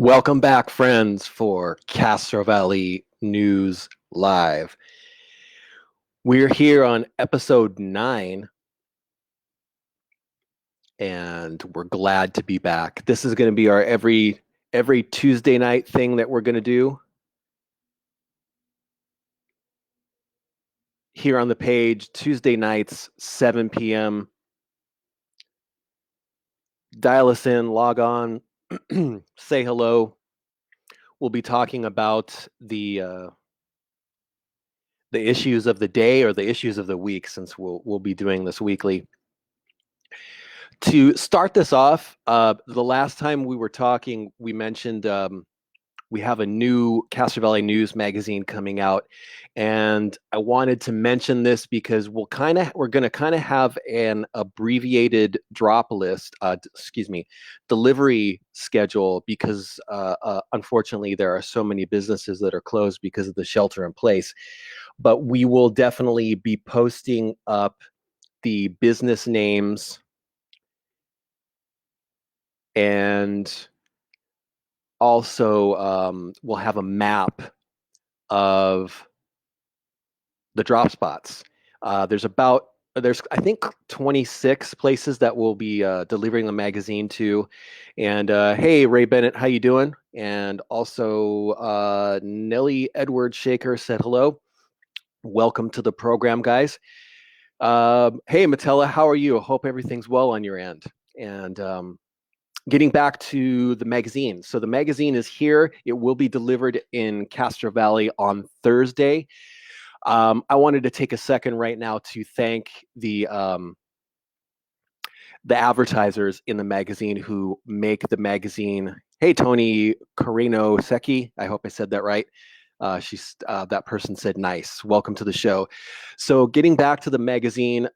Welcome back, friends, for Castro Valley News Live. We're here on episode 9, and we're glad to be back. This is going to be our every Tuesday night thing that we're going to do here on the page, Tuesday nights, 7 p.m. Dial us in, log on, say hello. We'll be talking about the issues of the day or the issues of the week, since we'll be doing this weekly. To start this off, the last time we were talking, we mentioned we have a new Castro Valley News magazine coming out, and I wanted to mention this because we're going to kind of have an abbreviated delivery schedule, because unfortunately there are so many businesses that are closed because of the shelter in place. But we will definitely be posting up the business names, and also we'll have a map of the drop spots. There's I think 26 places that we'll be delivering the magazine to. And hey, Ray Bennett, how you doing? And also Nellie Edward Shaker said hello. Welcome to the program, guys. Hey, Matella, how are you? I hope everything's well on your end. And getting back to the magazine. So the magazine is here. It will be delivered in Castro Valley on Thursday. I wanted to take a second right now to thank the advertisers in the magazine who make the magazine. Hey, Tony Carino Secchi. I hope I said that right. That person said nice. Welcome to the show. So getting back to the magazine,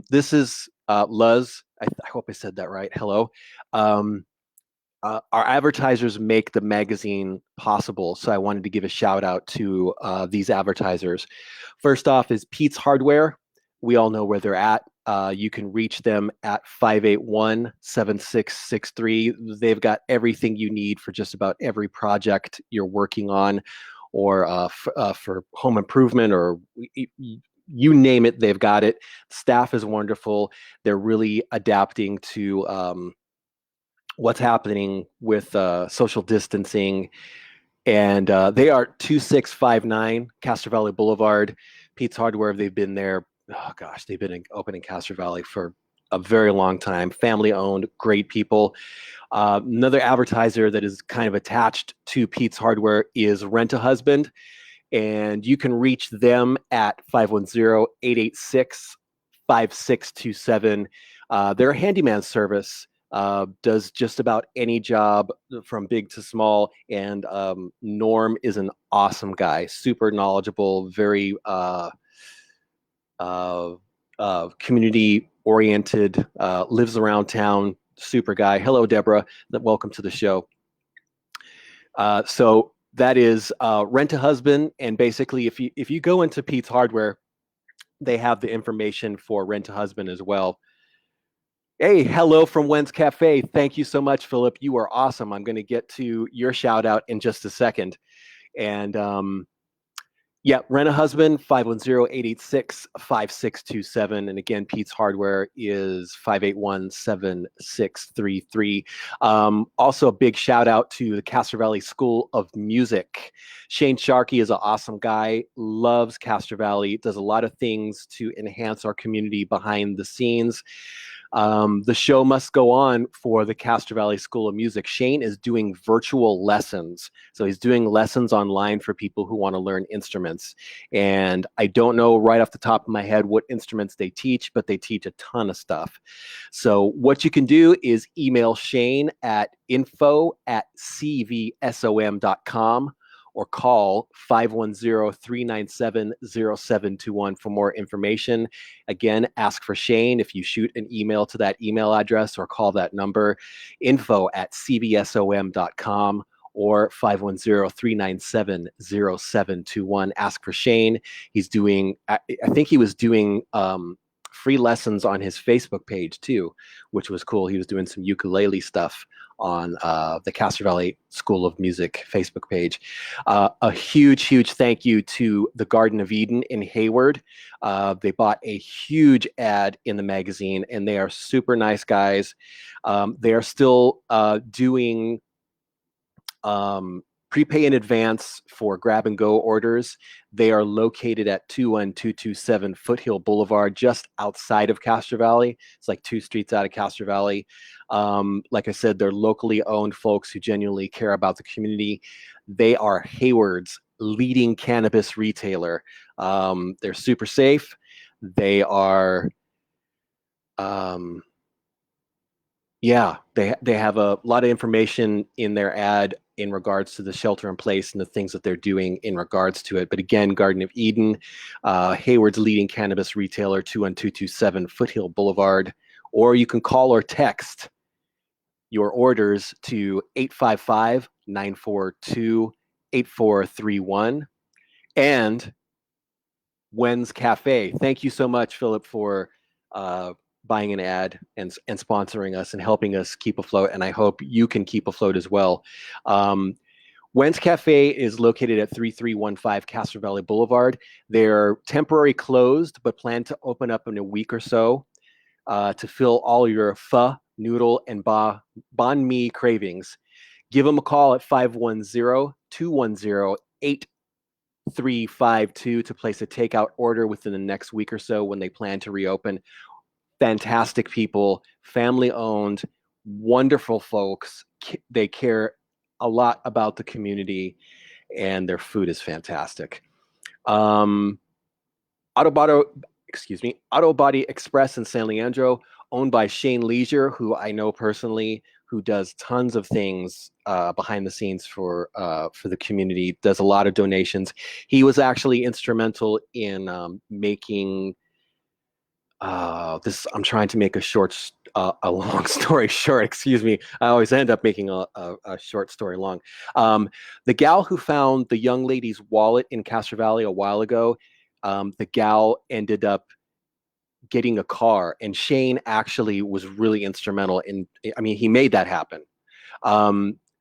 this is Luz. I hope I said that right. Hello. Our advertisers make the magazine possible, so I wanted to give a shout out to these advertisers. First off is Pete's Hardware. We all know where they're at. You can reach them at 581-7663. They've got everything you need for just about every project you're working on, or for home improvement, or you name it, they've got it. Staff is wonderful. They're really adapting to what's happening with social distancing. And they are 2659 Castro Valley Boulevard, Pete's Hardware. They've been there, they've been open in Castro Valley for a very long time. Family owned, great people. Another advertiser that is kind of attached to Pete's Hardware is Rent-A-Husband, and you can reach them at 510-886-5627. They're a handyman service. Does just about any job from big to small, and Norm is an awesome guy, super knowledgeable, very community oriented, lives around town, super guy. Hello, Deborah. Welcome to the show. So that is Rent-A-Husband, and basically if you go into Pete's Hardware, they have the information for Rent-A-Husband as well. Hey, hello from Wens Cafe. Thank you so much, Philip. You are awesome. I'm going to get to your shout out in just a second. And Rent-A-Husband, 510-886-5627. And again, Pete's Hardware is 581-7633. Also, a big shout out to the Castro Valley School of Music. Shane Sharkey is an awesome guy, loves Castro Valley, does a lot of things to enhance our community behind the scenes. The show must go on for the Castro Valley School of Music. Shane is doing virtual lessons. So he's doing lessons online for people who want to learn instruments. And I don't know right off the top of my head what instruments they teach, but they teach a ton of stuff. So what you can do is email Shane at info@cvsom.com, or call 510-397-0721 for more information. Again, ask for Shane if you shoot an email to that email address, or call that number, info@cvsom.com, or 510-397-0721. Ask for Shane. He's doing, I think he was doing free lessons on his Facebook page too, which was cool. He was doing some ukulele stuff on the Castro Valley School of Music Facebook page. A huge thank you to the Garden of Eden in Hayward. They bought a huge ad in the magazine, and they are super nice guys. They are still doing prepay in advance for grab and go orders. They are located at 21227 Foothill Boulevard, just outside of Castro Valley. It's like 2 streets out of Castro Valley. Like I said, they're locally owned folks who genuinely care about the community. They are Hayward's leading cannabis retailer. They're super safe. They are, they have a lot of information in their ad in regards to the shelter in place and the things that they're doing in regards to it. But again, Garden of Eden, Hayward's leading cannabis retailer, 21227 Foothill Boulevard, or you can call or text your orders to 855-942-8431. And Wen's Cafe. Thank you so much, Philip, for buying an ad and sponsoring us and helping us keep afloat. And I hope you can keep afloat as well. Wen's Cafe is located at 3315 Castro Valley Boulevard. They're temporarily closed, but plan to open up in a week or so to fill all your pho, noodle, and banh mi cravings. Give them a call at 510-210-8352 to place a takeout order within the next week or so when they plan to reopen. Fantastic people, family owned, wonderful folks. They care a lot about the community, and their food is fantastic. Auto Body Express in San Leandro, owned by Shane Leisure, who I know personally, who does tons of things behind the scenes for the community, does a lot of donations. He was actually instrumental in making this. I'm trying to make a long story short. Excuse me. I always end up making a short story long. The gal who found the young lady's wallet in Castro Valley a while ago, the gal ended up getting a car, and Shane actually was really instrumental in. I mean, he made that happen.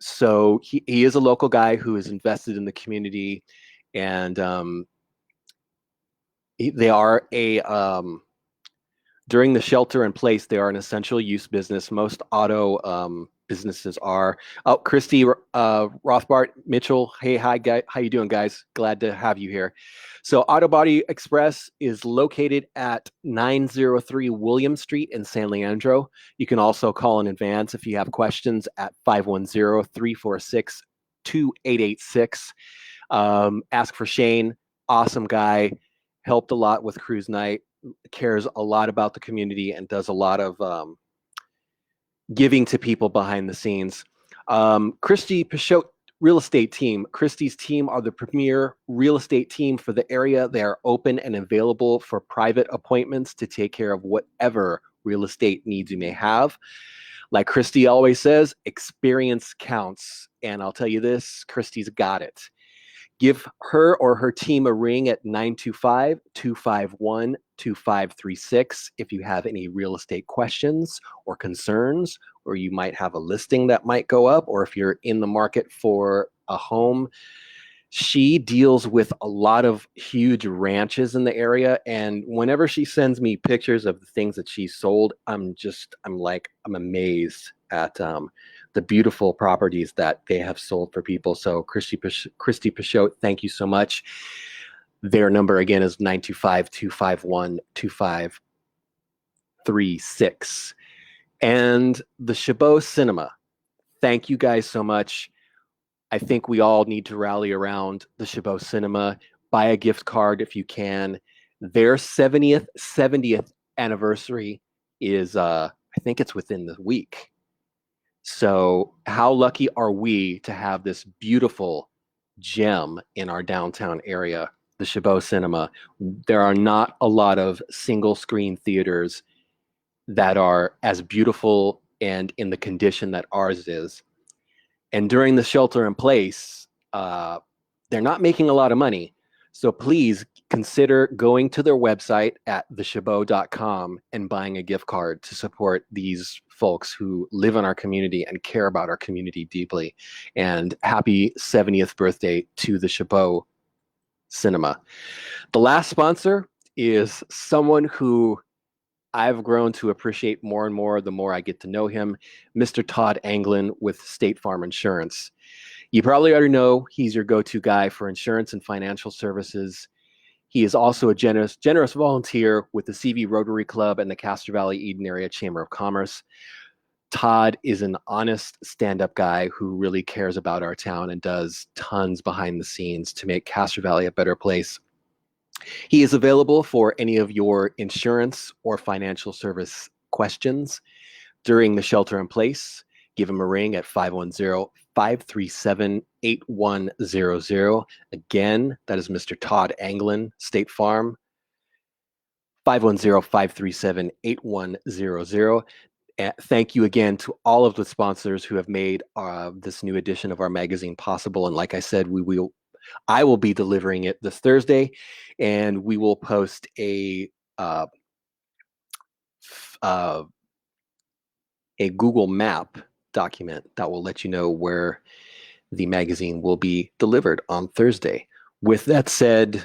So he is a local guy who is invested in the community, and they are during the shelter in place, they are an essential use business. Most auto businesses are. Oh, Christy Rothbart Mitchell. Hey, hi, guys. How you doing, guys? Glad to have you here. So Auto Body Express is located at 903 William Street in San Leandro. You can also call in advance if you have questions at 510-346-2886. Ask for Shane. Awesome guy. Helped a lot with Cruise Night. Cares a lot about the community and does a lot of giving to people behind the scenes. Christy Pichot real estate team. Christy's team are the premier real estate team for the area. They are open and available for private appointments to take care of whatever real estate needs you may have. Like Christy always says, experience counts. And I'll tell you this, Christy's got it. Give her or her team a ring at 925-251-2536 if you have any real estate questions or concerns, or you might have a listing that might go up, or if you're in the market for a home. She deals with a lot of huge ranches in the area, and whenever she sends me pictures of the things that she sold, I'm amazed at the beautiful properties that they have sold for people. So Christy Pichot, thank you so much. Their number again is 925-251-2536. And the Chabot Cinema, thank you guys so much. I think we all need to rally around the Chabot Cinema. Buy a gift card if you can. Their 70th anniversary is, I think it's within the week. So how lucky are we to have this beautiful gem in our downtown area, the Chabot Cinema. There are not a lot of single screen theaters that are as beautiful and in the condition that ours is. And during the shelter in place, they're not making a lot of money. So please consider going to their website at thechabot.com and buying a gift card to support these folks who live in our community and care about our community deeply. And happy 70th birthday to the Chabot Cinema. The last sponsor is someone who I've grown to appreciate more and more the more I get to know him, Mr. Todd Anglin with State Farm Insurance. You probably already know he's your go-to guy for insurance and financial services. He is also a generous volunteer with the CV Rotary Club and the Castro Valley Eden Area Chamber of Commerce. Todd is an honest stand-up guy who really cares about our town and does tons behind the scenes to make Castro Valley a better place. He is available for any of your insurance or financial service questions during the shelter in place. Give him a ring at 510-537-8100. Again, that is Mr. Todd Anglin, State Farm, 510-537-8100. Thank you again to all of the sponsors who have made this new edition of our magazine possible. And like I said, I will be delivering it this Thursday, and we will post a Google Map document that will let you know where the magazine will be delivered on Thursday. With that said,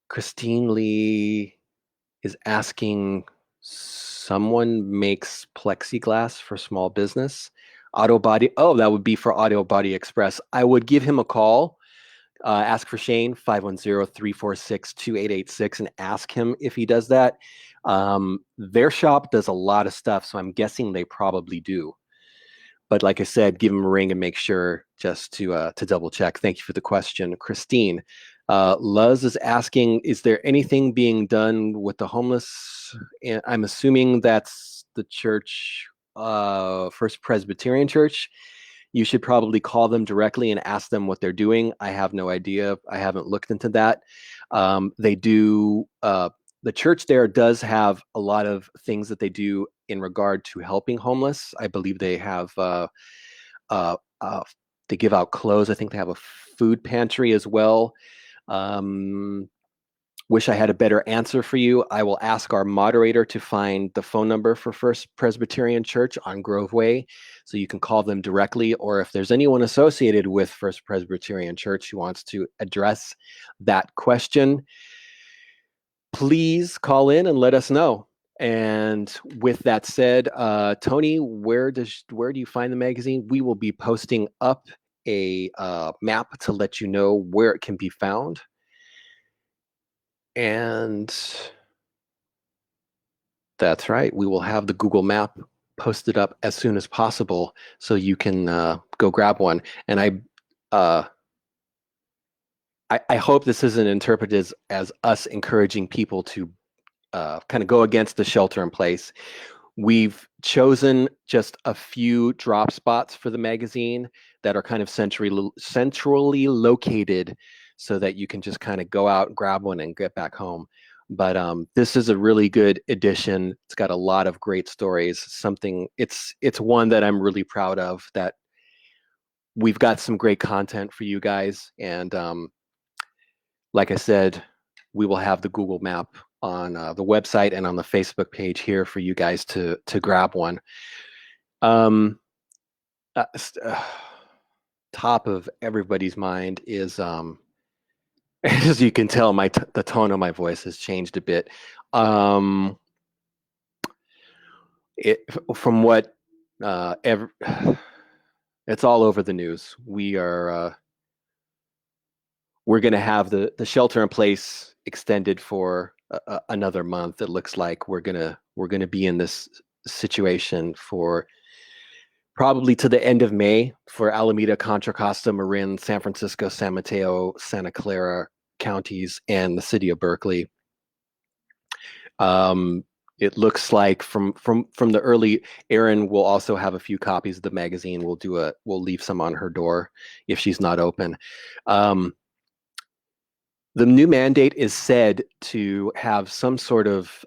Christine Lee is asking, someone makes plexiglass for small business. Auto Body, that would be for Auto Body Express. I would give him a call, ask for Shane, 510-346-2886, and ask him if he does that. Their shop does a lot of stuff, so I'm guessing they probably do. But like I said, give him a ring and make sure just to double check. Thank you for the question, Christine. Luz is asking, is there anything being done with the homeless? And I'm assuming that's the church, First Presbyterian Church. You should probably call them directly and ask them what they're doing. I have no idea. I haven't looked into that. They do, the church there does have a lot of things that they do in regard to helping homeless. I believe they have, they give out clothes. I think they have a food pantry as well. Wish I had a better answer for you. I will ask our moderator to find the phone number for First Presbyterian Church on Grove Way, so you can call them directly, or if there's anyone associated with First Presbyterian Church who wants to address that question, please call in and let us know. And with that said, Tony, where do you find the magazine? We will be posting up a map to let you know where it can be found. And that's right. We will have the Google map posted up as soon as possible so you can go grab one. And I hope this isn't interpreted as us encouraging people to kind of go against the shelter in place. We've chosen just a few drop spots for the magazine that are kind of centrally located so that you can just kind of go out, grab one, and get back home. But this is a really good edition. It's got a lot of great stories. It's one that I'm really proud of, that we've got some great content for you guys. And like I said, we will have the Google map on the website and on the Facebook page here for you guys to grab one. Top of everybody's mind is, as you can tell, the tone of my voice has changed a bit. From what it's all over the news. We're going to have the shelter in place extended for another month. It looks like we're gonna be in this situation for probably to the end of May for Alameda, Contra Costa, Marin, San Francisco, San Mateo, Santa Clara counties, and the city of Berkeley. It looks like from the early, Erin will also have a few copies of the magazine. We'll leave some on her door if she's not open. The new mandate is said to have some sort of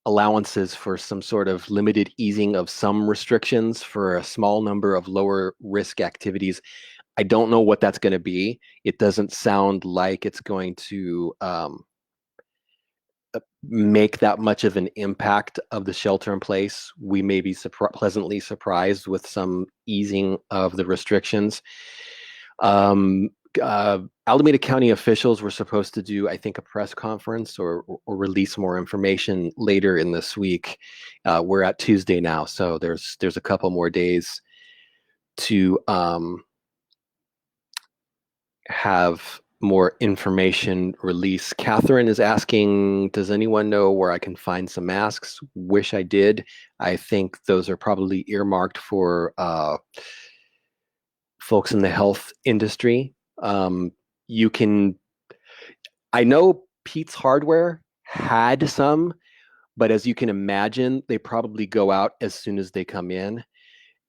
allowances for some sort of limited easing of some restrictions for a small number of lower risk activities. I don't know what that's going to be. It doesn't sound like it's going to make that much of an impact of the shelter in place. We may be pleasantly surprised with some easing of the restrictions. Um, Alameda County officials were supposed to do, I think, a press conference or release more information later in this week. We're at Tuesday now, so there's a couple more days to have more information released. Catherine is asking, does anyone know where I can find some masks? Wish I did. I think those are probably earmarked for folks in the health industry. You can, I know Pete's Hardware had some, but as you can imagine, they probably go out as soon as they come in.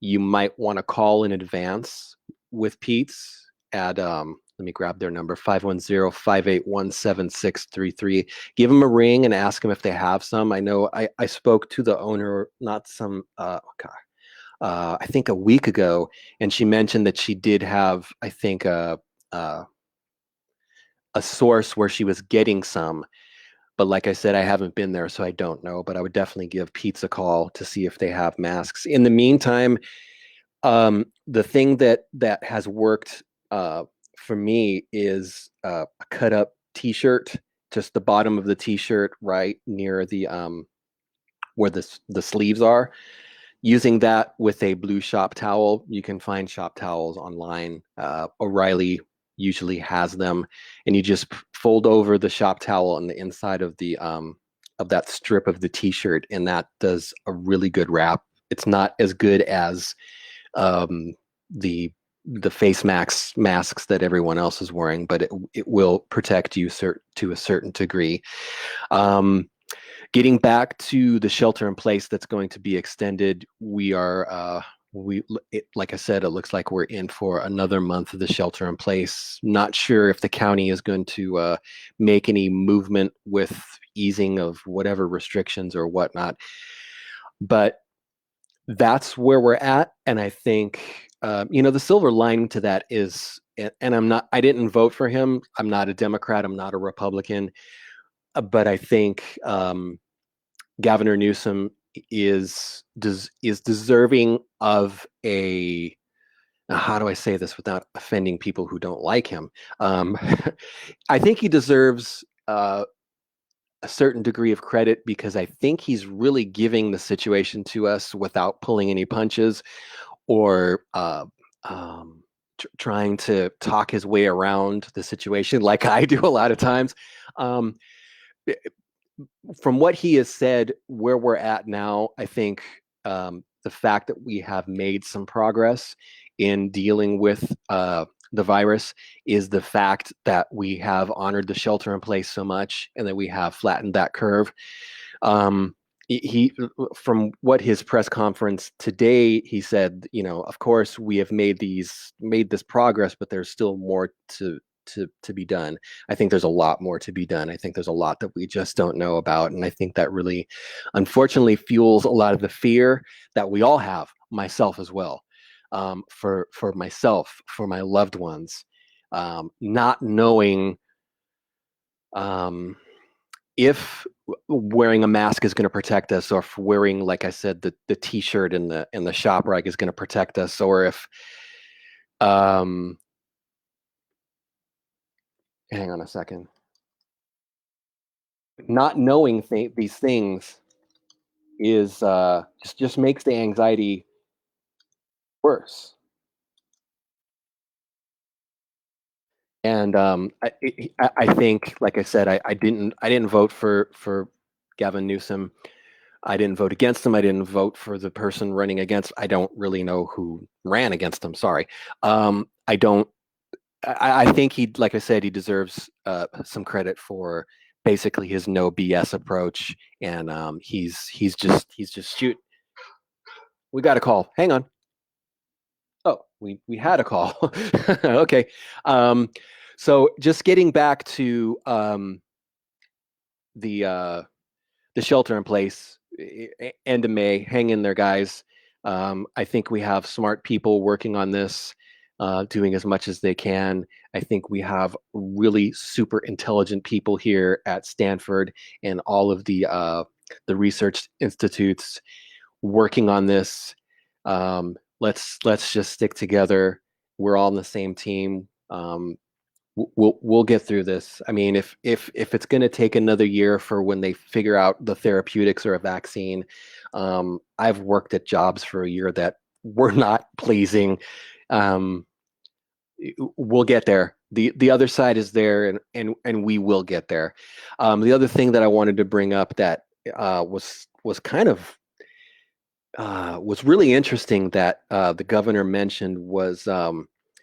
You might want to call in advance with Pete's at let me grab their number, 510-581-7633. Give them a ring and ask them if they have some. I know I spoke to the owner not some I think a week ago, and she mentioned that she did have, I think, a source where she was getting some. But like I said, I haven't been there, so I don't know. But I would definitely give Pete's a call to see if they have masks. In the meantime, the thing that has worked for me is a cut up T-shirt, just the bottom of the T-shirt, right near the where the sleeves are. Using that with a blue shop towel, you can find shop towels online. O'Reilly usually has them, and you just fold over the shop towel on the inside of the of that strip of the T-shirt, and that does a really good wrap. It's not as good as the face masks that everyone else is wearing, but it will protect you to a certain degree. Getting back to the shelter in place that's going to be extended, we are like I said, it looks like we're in for another month of the shelter in place. Not sure if the county is going to make any movement with easing of whatever restrictions or whatnot, but that's where we're at. And I think the silver lining to that is, and I didn't vote for him. I'm not a Democrat. I'm not a Republican. But I think Governor Newsom is deserving of a. How do I say this without offending people who don't like him? I think he deserves a certain degree of credit because I think he's really giving the situation to us without pulling any punches or trying to talk his way around the situation like I do a lot of times. From what he has said, where we're at now, I think the fact that we have made some progress in dealing with the virus is the fact that we have honored the shelter in place so much and that we have flattened that curve. He from what his press conference today, he said, of course we have made this progress, but there's still more to be done. I think there's a lot more to be done. I think there's a lot that we just don't know about. And I think that really, unfortunately, fuels a lot of the fear that we all have, myself as well, for myself, for my loved ones, not knowing if wearing a mask is going to protect us, or if wearing, like I said, the T-shirt and the shop rag is going to protect us, or if hang on a second. Not knowing these things is just makes the anxiety worse. And I think, like I said, I didn't vote for Gavin Newsom. I didn't vote against him. I didn't vote for the person running against. I don't really know who ran against him. Sorry. I don't. I think like I said, he deserves some credit for basically his no BS approach, and he's just shoot. We got a call. Hang on. Oh, we had a call. Okay. So just getting back to the shelter in place, end of May. Hang in there, guys. I think we have smart people working on this. doing as much as they can. I think we have really super intelligent people here at Stanford and all of the research institutes working on this. Let's just stick together. We're all on the same team. We'll get through this. I mean, if it's going to take another year for when they figure out the therapeutics or a vaccine, I've worked at jobs for a year that were not pleasing. Um, we'll get there. The other side is there, and we will get there. The other thing that I wanted to bring up that was kind of was really interesting that the governor mentioned was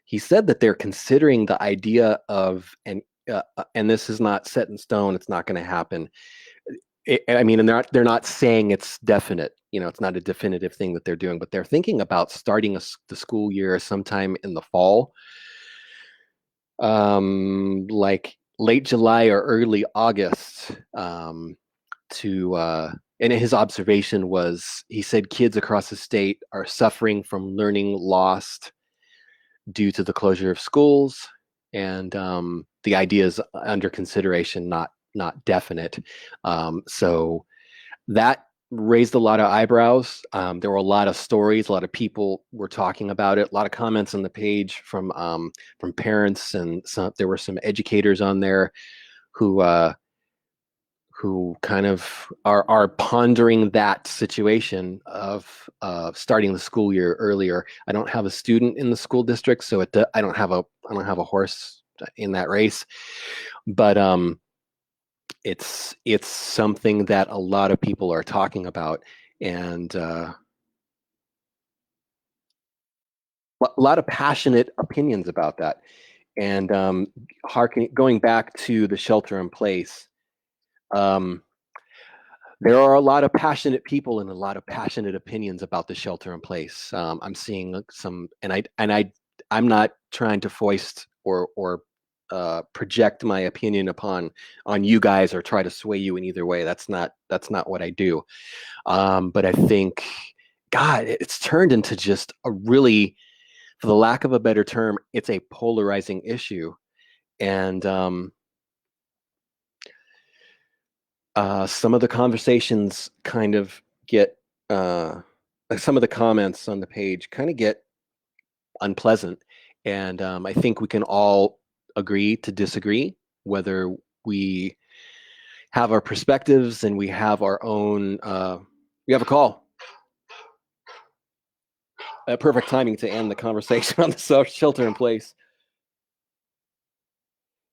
he said that they're considering the idea of and this is not set in stone. It's not going to happen. I mean, and they're not saying it's definite. You know, it's not a definitive thing that they're doing, but they're thinking about starting the school year sometime in the fall, like late July or early August. To And his observation was, he said kids across the state are suffering from learning lost due to the closure of schools, and the idea is under consideration, not definite. So that raised a lot of eyebrows. There were a lot of stories, a lot of people were talking about it, a lot of comments on the page from parents, and there were some educators on there who kind of are pondering that situation of starting the school year earlier. I don't have a student in the school district, so I don't have a horse in that race, but it's something that a lot of people are talking about, and a lot of passionate opinions about that. And going back to the shelter in place, um, there are a lot of passionate people and a lot of passionate opinions about the shelter in place. I'm seeing some, I'm not trying to foist or project my opinion on you guys or try to sway you in either way. That's not what I do. But I think, God, it's turned into just a really, for the lack of a better term, it's a polarizing issue, and some of the conversations kind of get, like some of the comments on the page kind of get unpleasant. And I think we can all agree to disagree, whether we have our perspectives and we have our own. We have a call. Perfect timing to end the conversation on the shelter in place.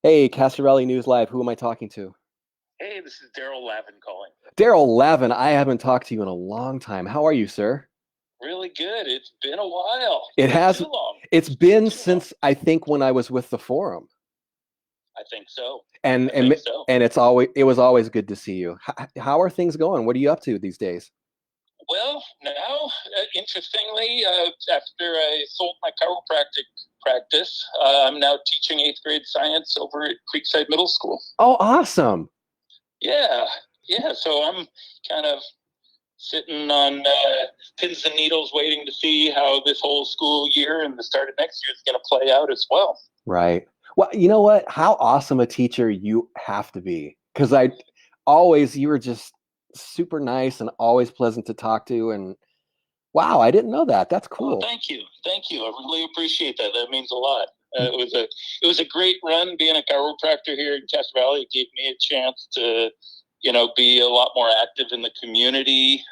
Hey, Castro Valley News Live. Who am I talking to? Hey, this is Darrell Lavin calling. Darrell Lavin, I haven't talked to you in a long time. How are you, sir? Really good. It's been a while. It has. Too long. It's been since I think when I was with the forum. I think so. And it was always good to see you. How are things going? What are you up to these days? Well, now, interestingly, after I sold my chiropractic practice, I'm now teaching 8th grade science over at Creekside Middle School. Oh, awesome. Yeah. So I'm kind of sitting on pins and needles waiting to see how this whole school year and the start of next year is going to play out as well. Right. Well, you know what? How awesome a teacher you have to be. Because you were just super nice and always pleasant to talk to. And wow, I didn't know that. That's cool. Oh, thank you. I really appreciate that. That means a lot. It was a great run being a chiropractor here in Castro Valley. It gave me a chance to, be a lot more active in the community.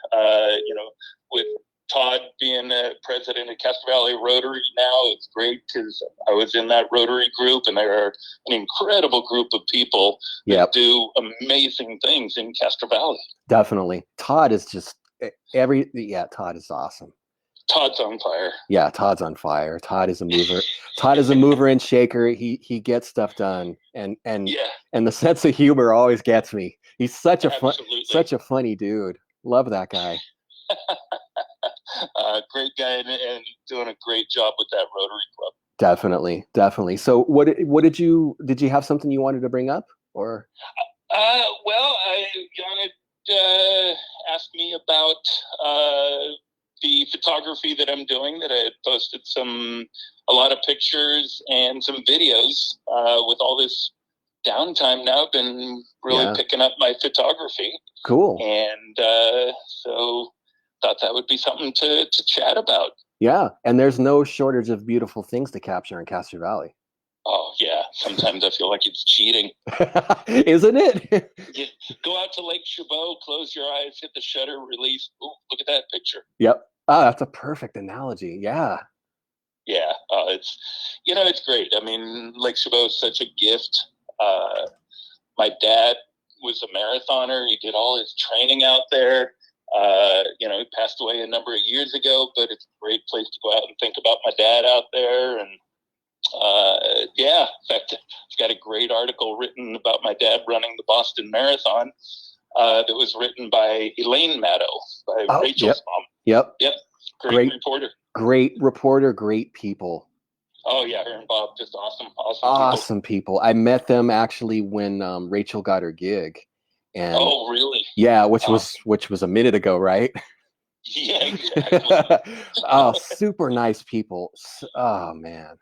With Todd being the president of Castro Valley Rotary now, it's great because I was in that Rotary group, and there are an incredible group of people that do amazing things in Castro Valley. Definitely. Todd is just Todd is awesome. Todd's on fire. Yeah, Todd's on fire. Todd is a mover. Todd is a mover and shaker. He gets stuff done, and the sense of humor always gets me. He's such a funny dude. Love that guy. Great guy, and doing a great job with that Rotary Club. Definitely. So, what did you have something you wanted to bring up, or? Well, Janet asked me about the photography that I'm doing, that I had posted a lot of pictures and some videos with all this downtime now. I've been really picking up my photography. Cool. And so thought that would be something to chat about. Yeah, and there's no shortage of beautiful things to capture in Castro Valley. Oh, yeah. Sometimes I feel like it's cheating. Isn't it? Yeah. Go out to Lake Chabot, close your eyes, hit the shutter, release. Ooh, look at that picture. Yep. Oh, that's a perfect analogy. Yeah. Yeah. It's great. I mean, Lake Chabot is such a gift. My dad was a marathoner. He did all his training out there. He passed away a number of years ago, but it's a great place to go out and think about my dad out there. And in fact, I've got a great article written about my dad running the Boston Marathon that was written by Elaine Maddow, by Rachel's mom. Yep. Great reporter. Great reporter, great people. Oh, yeah, her and Bob, just awesome people. I met them actually when Rachel got her gig. And oh, really? Yeah, which was a minute ago, right? Yeah, exactly. Oh, super nice people. Oh, man.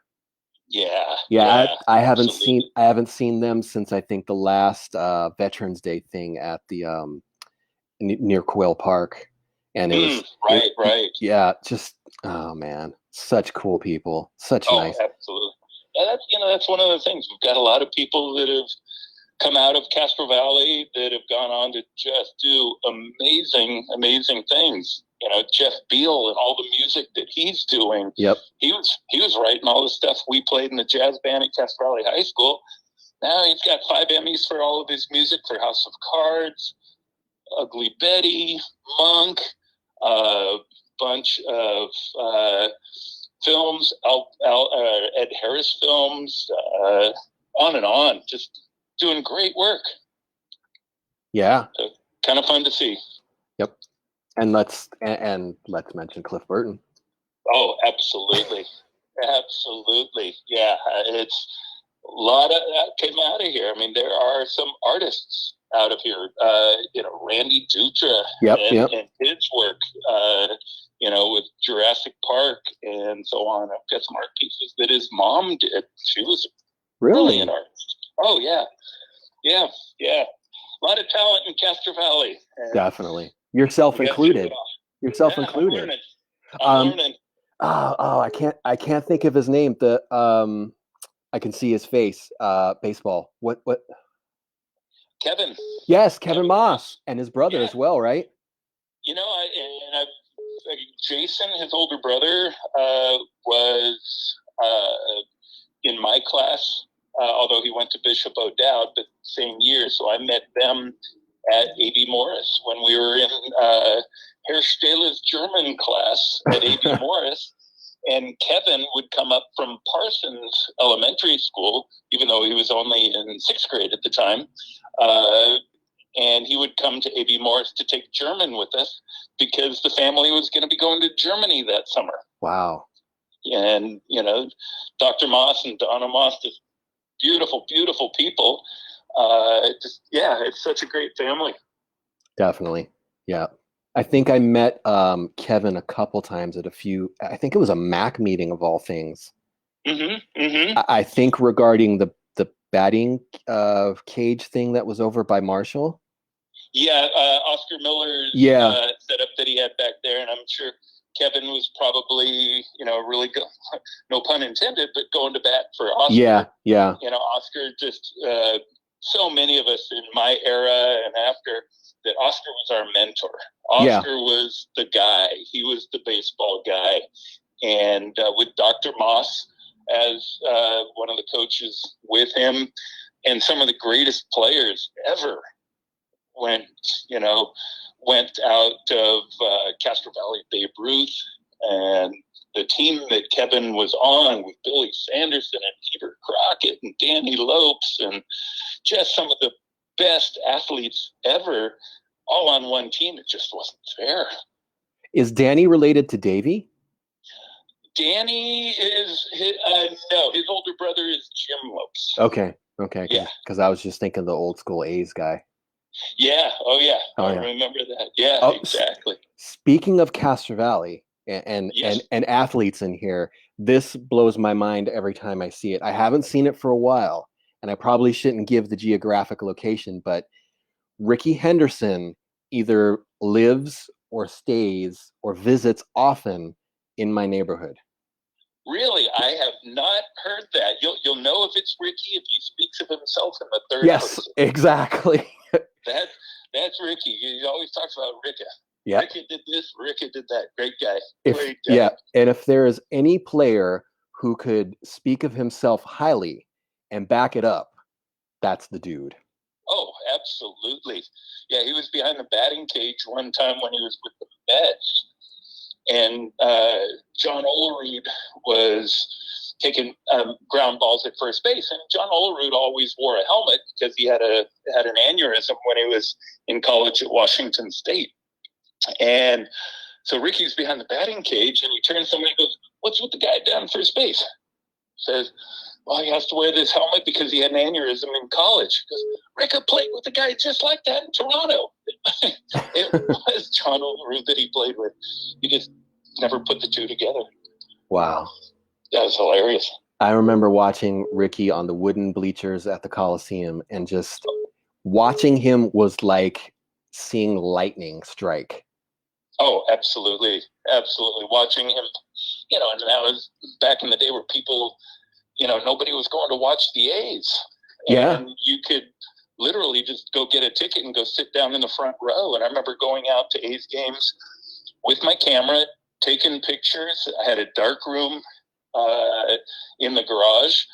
Yeah. I haven't seen them since I think the last Veterans Day thing at the near Quill Park, and it was right. Yeah, just oh man, such cool people, nice. Absolutely. Yeah, that's one of the things. We've got a lot of people that have come out of Castro Valley that have gone on to just do amazing things. Jeff Beal and all the music that he's doing. Yep. He was writing all the stuff we played in the jazz band at Castro Valley High School. Now he's got 5 Emmys for all of his music for House of Cards, Ugly Betty, Monk, a bunch of films, Ed Harris films, on and on. Just doing great work. Yeah. So, kind of fun to see. Yep. And let's mention Cliff Burton. Oh, absolutely. Absolutely. Yeah. It's a lot of that came out of here. I mean, there are some artists out of here. Randy Dutra and his work, with Jurassic Park and so on. I've got some art pieces that his mom did. She was really an artist. Oh, yeah. Yeah. A lot of talent in Castro Valley. Definitely. Yourself included. I'm learning. I can't think of his name. I can see his face. Baseball. What? Kevin. Yes, Kevin Moss and his brother as well, right? Jason, his older brother, was in my class, although he went to Bishop O'Dowd, but same year. So I met them at A.B. Morris when we were in Herr Stehle's German class at A.B. Morris. And Kevin would come up from Parsons Elementary School, even though he was only in 6th grade at the time. And he would come to A.B. Morris to take German with us because the family was going to be going to Germany that summer. Wow. And, Dr. Moss and Donna Moss, just beautiful, beautiful people. It's such a great family. Definitely. Yeah. I think I met Kevin a couple times at I think it was a MAC meeting of all things. Mm-hmm. Mm-hmm. I think regarding the batting cage thing that was over by Marshall. Yeah, Oscar Miller's setup that he had back there, and I'm sure Kevin was probably, really no pun intended, but going to bat for Oscar. Yeah. Oscar just so many of us in my era and after that. Oscar was our mentor. Oscar was the guy. He was the baseball guy, and with Dr. Moss as one of the coaches with him, and some of the greatest players ever went out of Castro Valley. Babe Ruth and the team that Kevin was on with Billy Sanderson and Peter Crockett and Danny Lopes and just some of the best athletes ever all on one team. It just wasn't fair. Is Danny related to Davey? Danny is no, his older brother is Jim Lopes. Okay. Yeah. Because I was just thinking the old school A's guy. Yeah. Oh, yeah. I remember that. Yeah, exactly. Speaking of Castro Valley, Yes. and athletes in here. This blows my mind every time I see it. I haven't seen it for a while, and I probably shouldn't give the geographic location, but Ricky Henderson either lives or stays or visits often in my neighborhood. Really, I have not heard that. You'll know if it's Ricky if he speaks of himself in the third Yes, person. exactly. That's Ricky. He always talks about Ricka. Yeah. Ricka did this, Ricka did that. Great guy. Great guy. Yeah, and if there is any player who could speak of himself highly and back it up, that's the dude. Oh, absolutely. Yeah, he was behind the batting cage one time when he was with the Mets. And John Olerud was taking ground balls at first base, and John Olerud always wore a helmet because he had an aneurysm when he was in college at Washington State. And so Ricky's behind the batting cage, and he turns to somebody and goes, "What's with the guy down first base?" Says, "Well, he has to wear this helmet because he had an aneurysm in college." He goes, "Ricka played with a guy just like that in Toronto." It was John Olerud that he played with. He just never put the two together. Wow. That was hilarious. I remember watching Ricky on the wooden bleachers at the Coliseum, and just watching him was like seeing lightning strike. Oh, absolutely. Absolutely. Watching him, and that was back in the day where people, nobody was going to watch the A's. Yeah. And you could literally just go get a ticket and go sit down in the front row. And I remember going out to A's games with my camera, taking pictures. I had a dark room in the garage.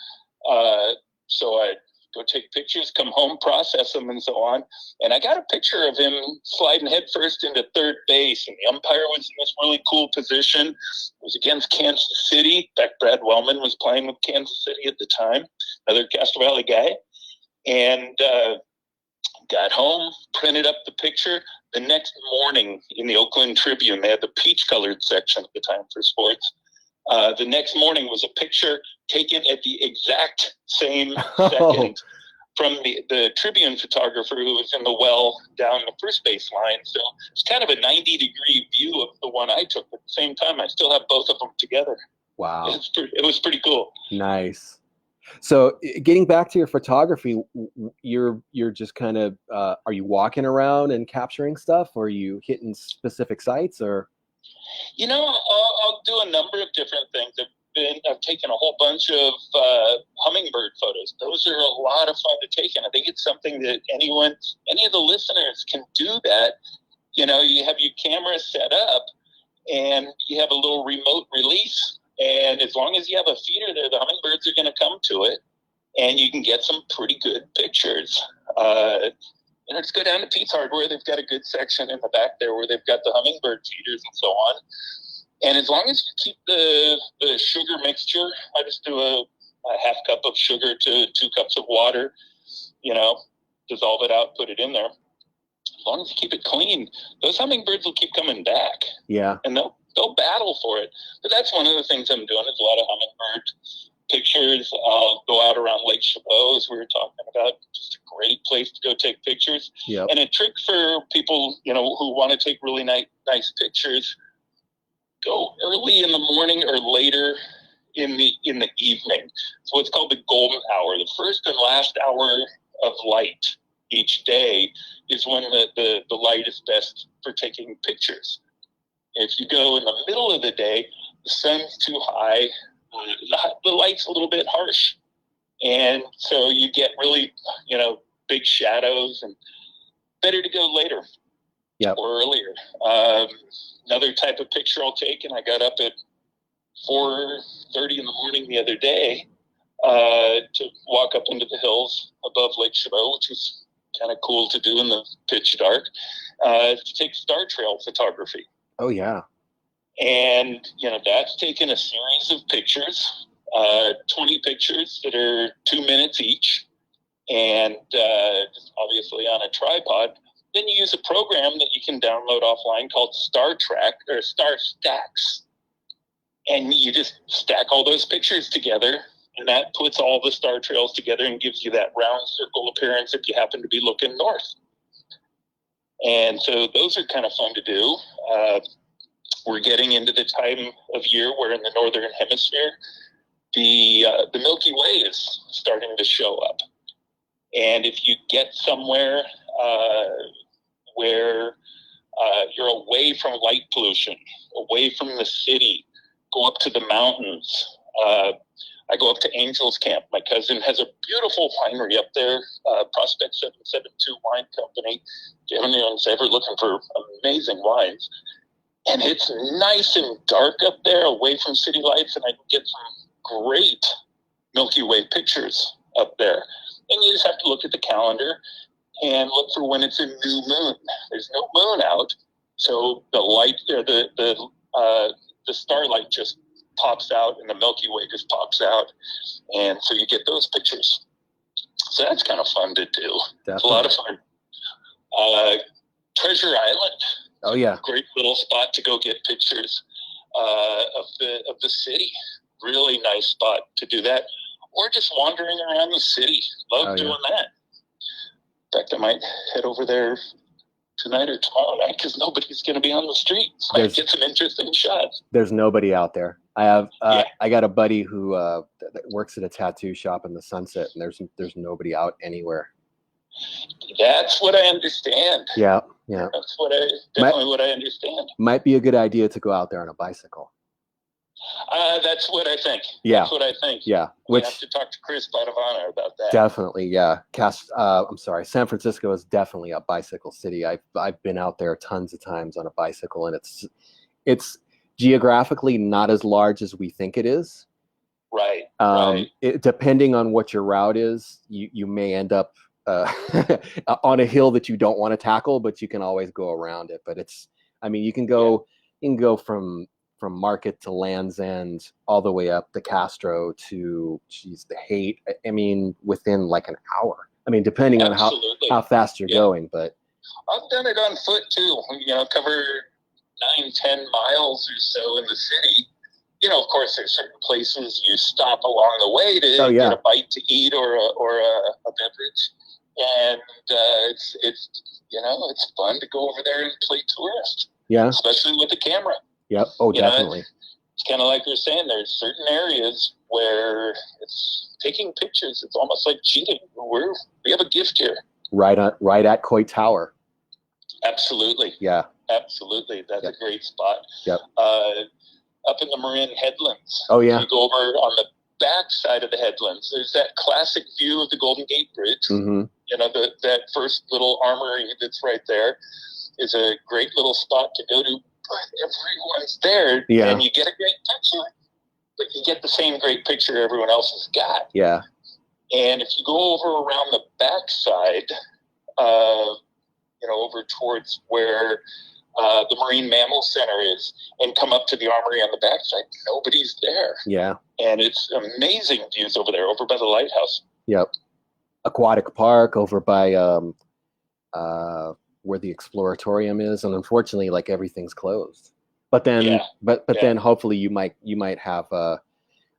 So I'd go take pictures, come home, process them, and so on. And I got a picture of him sliding headfirst into third base, and the umpire was in this really cool position. It was against Kansas City. In fact, Brad Wellman was playing with Kansas City at the time, another Castro Valley guy. And got home, printed up the picture. The next morning in the Oakland Tribune, they had the peach-colored section at the time for sports. The next morning was a picture taken at the exact same second from the Tribune photographer who was in the well down the first base line. So it's kind of a 90-degree view of the one I took. At the same time, I still have both of them together. Wow. It was pretty cool. Nice. So getting back to your photography, you're just kind of, are you walking around and capturing stuff, or are you hitting specific sites, or? I'll do a number of different things. I've taken a whole bunch of hummingbird photos. Those are a lot of fun to take, and I think it's something that any of the listeners can do that. You have your camera set up, and you have a little remote release, and as long as you have a feeder there, the hummingbirds are going to come to it, and you can get some pretty good pictures. Just go down to Pete's Hardware. They've got a good section in the back there where they've got the hummingbird feeders and so on. And as long as you keep the sugar mixture, I just do a half cup of sugar to 2 cups of water, dissolve it out, put it in there. As long as you keep it clean, those hummingbirds will keep coming back. Yeah. And they'll battle for it. But that's one of the things I'm doing is a lot of hummingbird pictures. I'll go out around Lake Chabot, as we were talking about. Just a great place to go take pictures. Yep. And a trick for people, who want to take really nice pictures, go early in the morning or later in the evening. So it's called the golden hour. The first and last hour of light each day is when the light is best for taking pictures. If you go in the middle of the day, the sun's too high, the light's a little bit harsh. And so you get really, big shadows, and better to go later. Yep. Or earlier. Another type of picture I'll take, and I got up at 4:30 in the morning the other day to walk up into the hills above Lake Chabot, which was kind of cool to do in the pitch dark, to take star trail photography. Oh, yeah. And, that's taken a series of pictures, 20 pictures that are 2 minutes each, and just obviously on a tripod. Then you use a program that you can download offline called Star Track or Star Stacks. And you just stack all those pictures together, and that puts all the star trails together and gives you that round circle appearance if you happen to be looking north. And so those are kind of fun to do. we're getting into the time of year where in the Northern Hemisphere, the Milky Way is starting to show up. And if you get somewhere where you're away from light pollution, away from the city, go up to the mountains. I go up to Angels Camp. My cousin has a beautiful winery up there, Prospect 772 Wine Company. If anyone's ever looking for amazing wines. And it's nice and dark up there, away from city lights, and I can get some great Milky Way pictures up there. And you just have to look at the calendar and look for when it's a new moon. There's no moon out, so the light, the starlight just pops out, and the Milky Way just pops out, and so you get those pictures. So that's kind of fun to do. Definitely. It's a lot of fun. Treasure Island. Oh yeah, great little spot to go get pictures of the city. Really nice spot to do that, or just wandering around the city. Love doing that. In fact, I might head over there tonight or tomorrow night because nobody's going to be on the streets. I get some interesting shots. There's nobody out there. I have I got a buddy who works at a tattoo shop in the Sunset, and there's nobody out anywhere. That's what I understand. Yeah. That's what I understand. Might be a good idea to go out there on a bicycle. That's what I think. Yeah. That's what I think. Yeah. We have to talk to Chris Padavana about that. Definitely, yeah. San Francisco is definitely a bicycle city. I've been out there tons of times on a bicycle, and it's geographically not as large as we think it is. Right. Depending on what your route is, you may end up on a hill that you don't want to tackle, but you can always go around it. But you can go from Market to Land's End, all the way up to Castro to the Haight. Within like an hour. Depending on how fast you're going. But I've done it on foot too. Cover 9-10 miles or so in the city. Of course, there's certain places you stop along the way to get a bite to eat or a beverage, and it's fun to go over there and play tourist. Yeah, especially with the camera. Yep. Oh, definitely. It's kind of like you're saying. There's certain areas where it's taking pictures. It's almost like cheating. We have a gift here. Right at Coit Tower. Absolutely. Yeah. Absolutely. That's a great spot. Yep. Up in the Marin Headlands. Oh yeah. You go over on the back side of the headlands. There's that classic view of the Golden Gate Bridge. Mm-hmm. That first little armory that's right there is a great little spot to go to. But everyone's there, and you get a great picture, but you get the same great picture everyone else has got. Yeah. And if you go over around the backside, over towards where the Marine Mammal Center is, and come up to the armory on the backside, nobody's there. Yeah. And it's amazing views over there, over by the lighthouse. Yep. Aquatic Park over by where the Exploratorium is, and unfortunately, like, everything's closed. But then, then hopefully you might have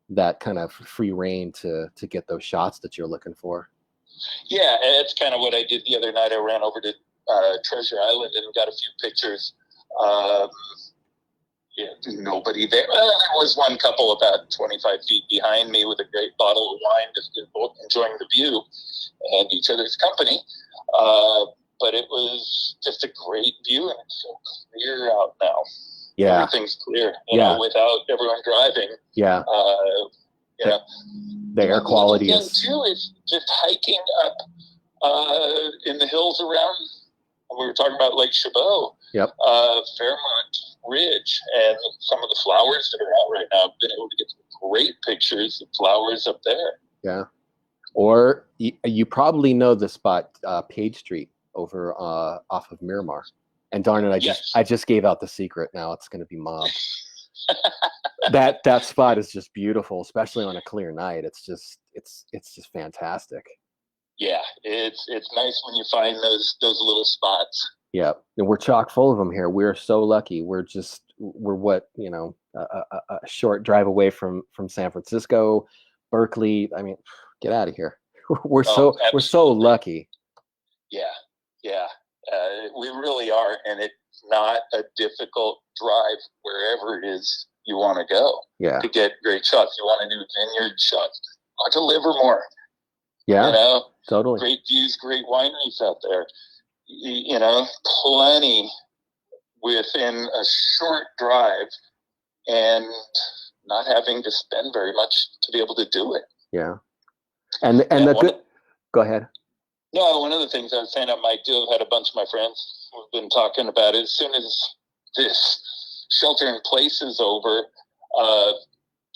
that kind of free reign to get those shots that you're looking for. Yeah, and it's kind of what I did the other night. I ran over to Treasure Island and got a few pictures. Nobody there. Well, there was one couple about 25 feet behind me with a great bottle of wine, just both enjoying the view and each other's company. But it was just a great view, and it's so clear out now. Yeah. Everything's clear, without everyone driving. Yeah. The air quality is... too is just hiking up in the hills around, we were talking about Lake Chabot. Yep. Fairmont Ridge, and some of the flowers that are out right now. I've been able to get some great pictures of flowers up there. Yeah. Or you probably know the spot, Page Street, over off of Miramar. And darn it, I just gave out the secret. Now it's going to be mobbed. That spot is just beautiful, especially on a clear night. It's just fantastic. Yeah, it's nice when you find those little spots. Yeah, and we're chock full of them here. We're so lucky. We're what, a short drive away from San Francisco, Berkeley. I mean, get out of here. We're so lucky. Yeah. We really are, and not a difficult drive wherever it is you want to go to get great shots. You want to do vineyard shots, or to Livermore. Yeah, totally. Great views, great wineries out there. Plenty within a short drive, and not having to spend very much to be able to do it. Yeah. And go ahead. No, one of the things I was saying I might do, I've had a bunch of my friends who've been talking about it. As soon as this shelter in place is over,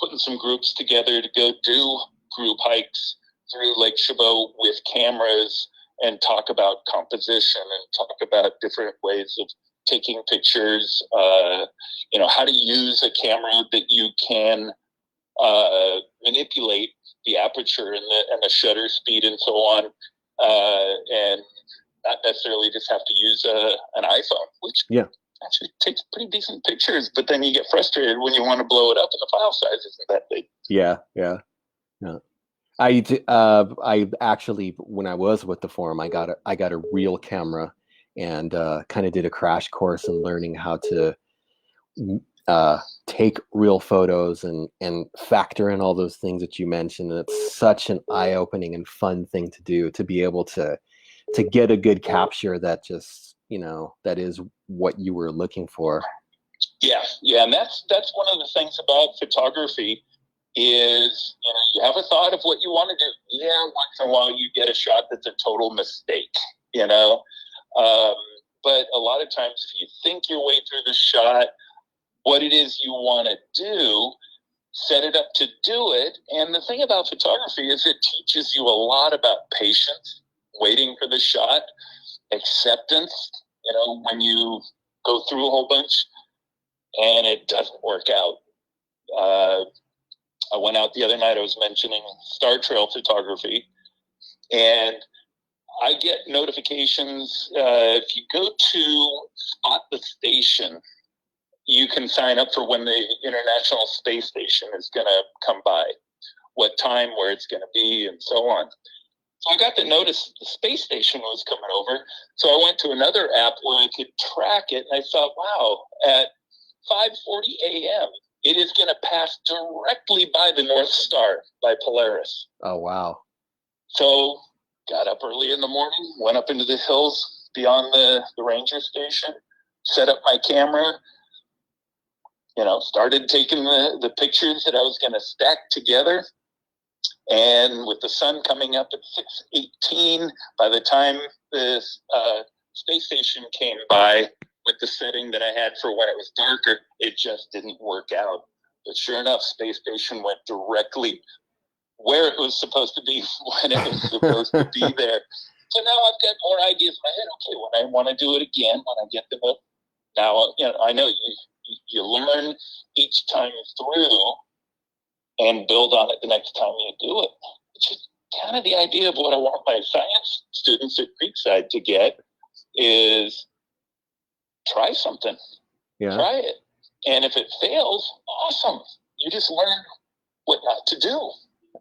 putting some groups together to go do group hikes through Lake Chabot with cameras and talk about composition and talk about different ways of taking pictures, how to use a camera that you can manipulate the aperture and the shutter speed and so on, and not necessarily just have to use an iPhone, which actually takes pretty decent pictures, but then you get frustrated when you want to blow it up and the file size isn't that big. Yeah. I actually, when I was with the forum, I got a real camera and kind of did a crash course in learning how to take real photos and factor in all those things that you mentioned. And it's such an eye-opening and fun thing to do, to be able to get a good capture that just, that is what you were looking for. Yeah. And that's one of the things about photography is, you have a thought of what you want to do. Yeah, once in a while you get a shot that's a total mistake, but a lot of times if you think your way through the shot, what it is you want to do, set it up to do it. And the thing about photography is it teaches you a lot about patience, waiting for the shot, acceptance, when you go through a whole bunch and it doesn't work out. I went out the other night, I was mentioning Star Trail photography, and I get notifications. If you go to Spot the Station, you can sign up for when the International Space Station is going to come by, what time, where it's going to be, and so on. So I got to notice the space station was coming over. So I went to another app where I could track it, and I thought, wow, at 5:40 a.m., it is going to pass directly by the North Star, by Polaris. Oh, wow. So got up early in the morning, went up into the hills beyond the ranger station, set up my camera, started taking the pictures that I was going to stack together. And with the sun coming up at 6:18, by the time the space station came by, with the setting that I had for when it was darker, it just didn't work out. But sure enough, space station went directly where it was supposed to be when it was supposed to be there. So now I've got more ideas in my head. Okay, when I want to do it again, when I get to the, now, I know you learn each time through and build on it the next time you do it. It's just kind of the idea of what I want my science students at Creekside to get is try something. Yeah. Try it. And if it fails, awesome. You just learn what not to do.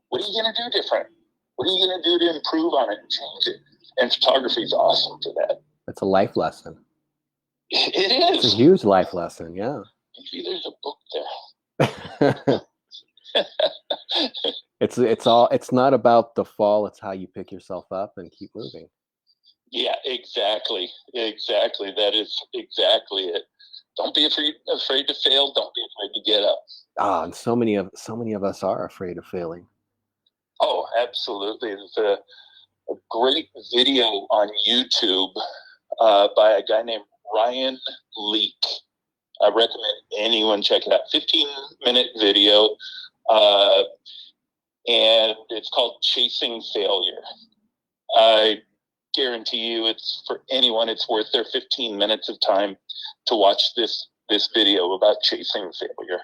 What are you going to do different? What are you going to do to improve on it and change it? And photography is awesome for that. It's a life lesson. It is. It's a huge life lesson, yeah. Maybe there's a book there. It's not about the fall, it's how you pick yourself up and keep moving. Yeah, exactly. That is exactly it. Don't be afraid to fail. Don't be afraid to get up. And so many of us are afraid of failing. Oh, absolutely. There's a great video on YouTube by a guy named Ryan Leak. I recommend anyone check it out. 15-minute video, and it's called Chasing Failure. I guarantee you, it's for anyone. It's worth their 15 minutes of time to watch this video about chasing failure.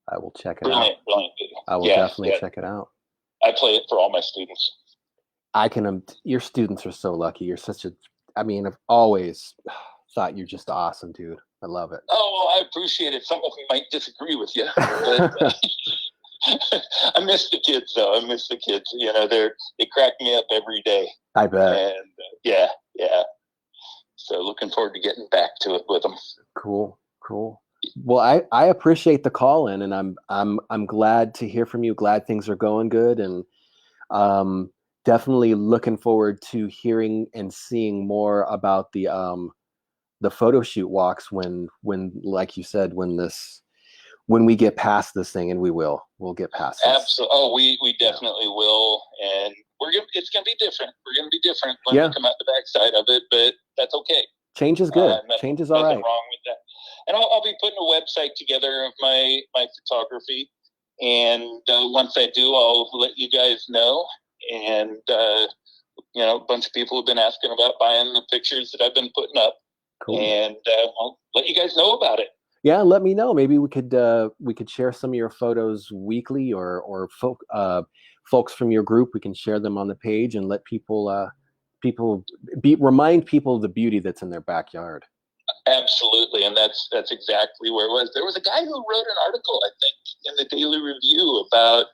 I will check it Brilliant out. Video. I will definitely check it out. I play it for all my students. Your students are so lucky. I've always thought you're just awesome, dude. I love it. Oh, well, I appreciate it. Some of them might disagree with you, but I miss the kids, though. I miss the kids. They crack me up every day. I bet. And yeah. So looking forward to getting back to it with them. Cool. Well, I appreciate the call in, and I'm glad to hear from you. Glad things are going good, and definitely looking forward to hearing and seeing more about the photo shoot walks when like you said, when we get past this thing, and we'll get past this. Absolutely. Oh, we definitely will, and it's gonna be different. We're gonna be different when we come out the backside of it, but that's okay. Change is good. Change is all right. Nothing wrong with that. And I'll be putting a website together of my photography, and once I do, I'll let you guys know. And a bunch of people have been asking about buying the pictures that I've been putting up. Cool. And I'll let you guys know about it. Yeah, let me know. Maybe we could share some of your photos weekly, or folks from your group. We can share them on the page and let remind people of the beauty that's in their backyard. Absolutely, and that's exactly where it was. There was a guy who wrote an article, I think, in the Daily Review about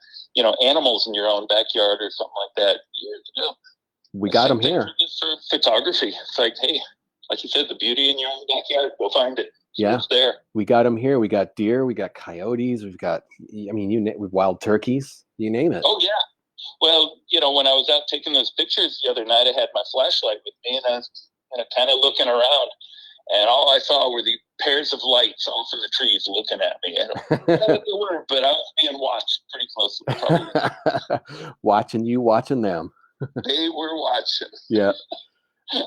animals in your own backyard or something like that years ago. We got him here for photography. It's like, hey, like you said, the beauty in your own backyard. Go find it. Yeah, it's there. We got them here. We got deer. We got coyotes. We've got, with wild turkeys. You name it. Oh yeah. Well, when I was out taking those pictures the other night, I had my flashlight with me, and I was kind of looking around, and all I saw were the pairs of lights off in the trees looking at me. I don't know what they were, but I was being watched pretty closely. Watching them. They were watching. Yeah.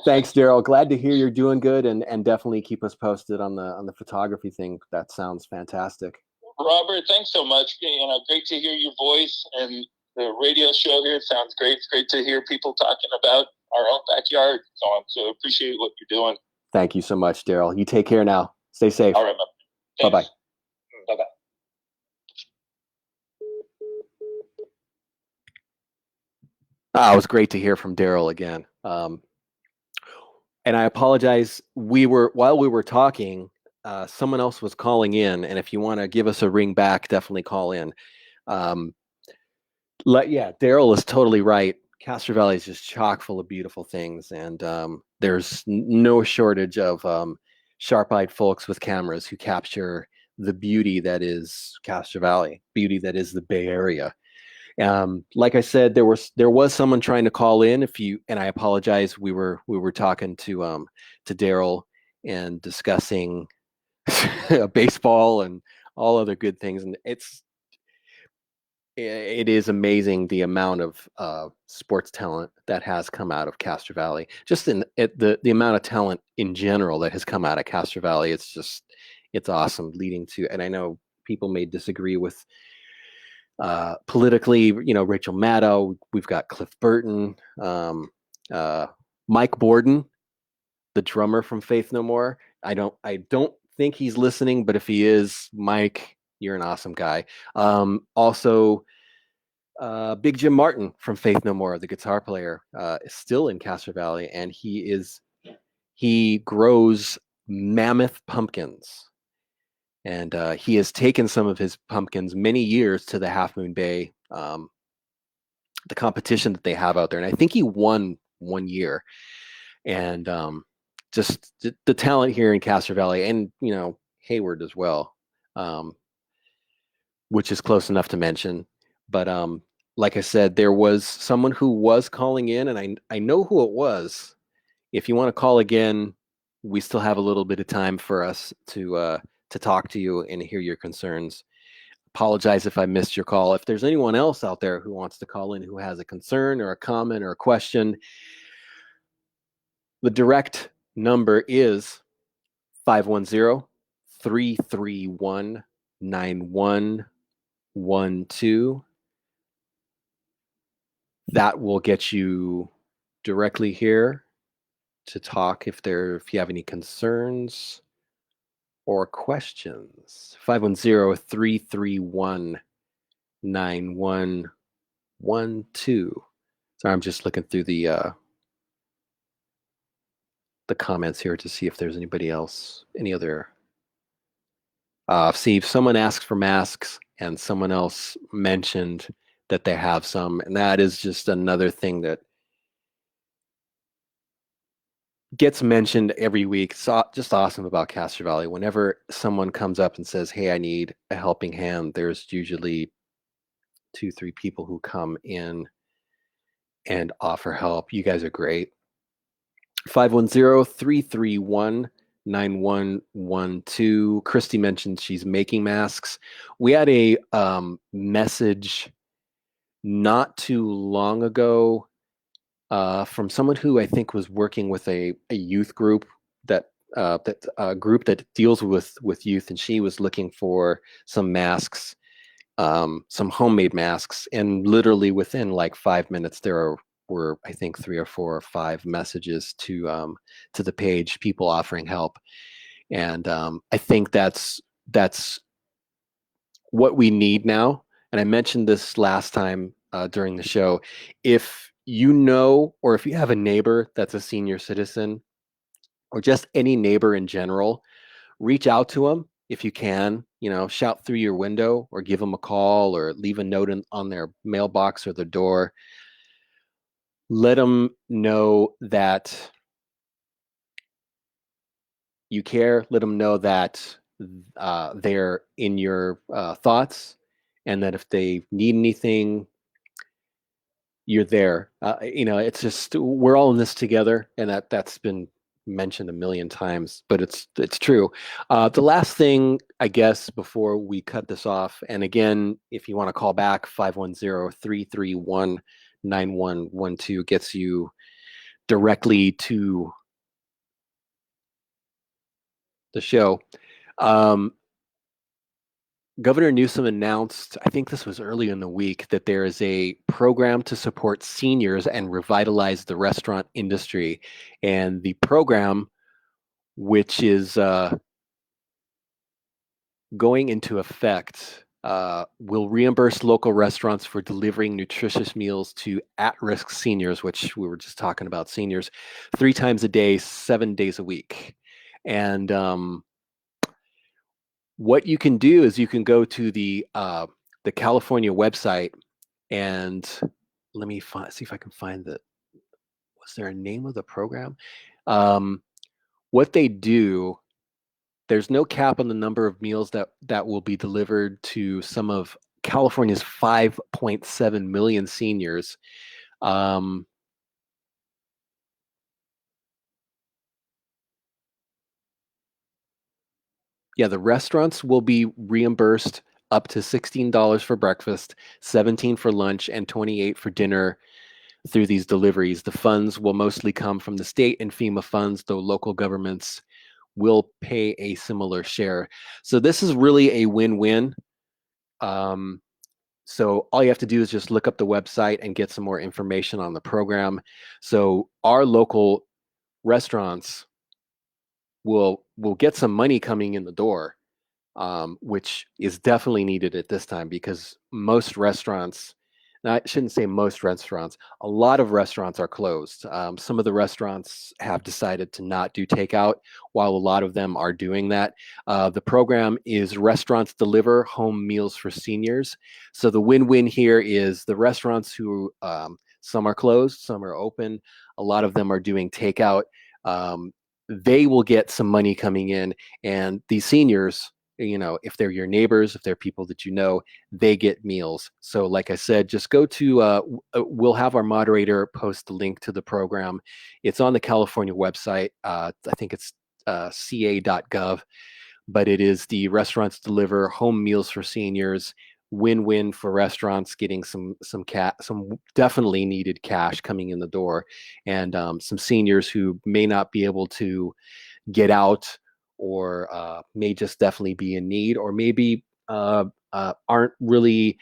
Thanks, Darrell. Glad to hear you're doing good, and definitely keep us posted on the photography thing. That sounds fantastic. Robert, thanks so much. Great to hear your voice, and the radio show here sounds great. It's great to hear people talking about our own backyard. So appreciate what you're doing. Thank you so much, Darrell. You take care now. Stay safe. All right, bye bye. Bye bye. It was great to hear from Darrell again. And I apologize. While we were talking, someone else was calling in, and if you want to give us a ring back, definitely call in. Darrell is totally right. Castro Valley is just chock full of beautiful things, and there's no shortage of sharp-eyed folks with cameras who capture the beauty that is Castro Valley, beauty that is the Bay Area. Like I said, there was someone trying to call in. And I apologize. We were talking to Darrell and discussing baseball and all other good things, and it is amazing the amount of sports talent that has come out of Castro Valley. Just the amount of talent in general that has come out of Castro Valley. It's awesome. Leading to, and I know people may disagree with. Politically, Rachel Maddow, we've got Cliff Burton, Mike Borden, the drummer from Faith No More. I don't think he's listening, but if he is, Mike, you're an awesome guy. Also, Big Jim Martin from Faith No More, the guitar player, is still in Castro Valley, and he grows mammoth pumpkins. And he has taken some of his pumpkins many years to the Half Moon Bay, the competition that they have out there. And I think he won one year. And just the talent here in Castro Valley, and, Hayward as well, which is close enough to mention. But like I said, there was someone who was calling in, and I know who it was. If you want to call again, we still have a little bit of time for us to talk to you and hear your concerns. Apologize if I missed your call. If there's anyone else out there who wants to call in, who has a concern or a comment or a question, the direct number is 510-331-9112. That will get you directly here to talk if you have any concerns or questions. 510-331-9112. Sorry, I'm just looking through the comments here to see if there's anybody else, any other. See if someone asked for masks, and someone else mentioned that they have some, and that is just another thing that gets mentioned every week. So just awesome about Castro Valley. Whenever someone comes up and says, "Hey, I need a helping hand," there's usually 2, 3 people who come in and offer help. You guys are great. 510-331-9112. Christy mentioned she's making masks. We had a message not too long ago from someone who I think was working with a youth group that group that deals with youth, and she was looking for some masks, some homemade masks, and literally within like 5 minutes were I think 3 or 4 or 5 messages to the page, people offering help, and I think that's what we need now. And I mentioned this last time during the show. If you know, or if you have a neighbor that's a senior citizen, or just any neighbor in general, reach out to them if you can. You know, shout through your window, or give them a call, or leave a note on their mailbox or their door. Let them know that you care. Let them know that they're in your thoughts, and that if they need anything, you're there. You know, it's just we're all in this together, and that's been mentioned a million times, but it's true. The last thing, I guess, before we cut this off, and again, if you want to call back, 510-331-9112 gets you directly to the show. Governor Newsom announced, I think this was early in the week, that there is a program to support seniors and revitalize the restaurant industry. And the program, which is going into effect, will reimburse local restaurants for delivering nutritious meals to at-risk seniors, which we were just talking about seniors, 3 times a day, 7 days a week. And what you can do is you can go to the California website, and let me see if I can find was there a name of the program? What they do, there's no cap on the number of meals that will be delivered to some of California's 5.7 million seniors. Yeah, the restaurants will be reimbursed up to $16 for breakfast, $17 for lunch, and $28 for dinner through these deliveries. The funds will mostly come from the state and FEMA funds, though local governments will pay a similar share. So this is really a win-win. So all you have to do is just look up the website and get some more information on the program. So our local restaurants will get some money coming in the door, which is definitely needed at this time, because most restaurants, now I shouldn't say most restaurants, a lot of restaurants are closed. Some of the restaurants have decided to not do takeout, while a lot of them are doing that. The program is Restaurants Deliver Home Meals for Seniors. So the win-win here is the restaurants who, some are closed, some are open, a lot of them are doing takeout. They will get some money coming in, and these seniors, you know, if they're your neighbors, if they're people that you know, they get meals. So like I said, just go to we'll have our moderator post the link to the program. It's on the California website. I think it's ca.gov, but it is the Restaurants Deliver Home Meals for Seniors. Win-win for restaurants, getting some definitely needed cash coming in the door, and some seniors who may not be able to get out, or may just definitely be in need, or maybe aren't really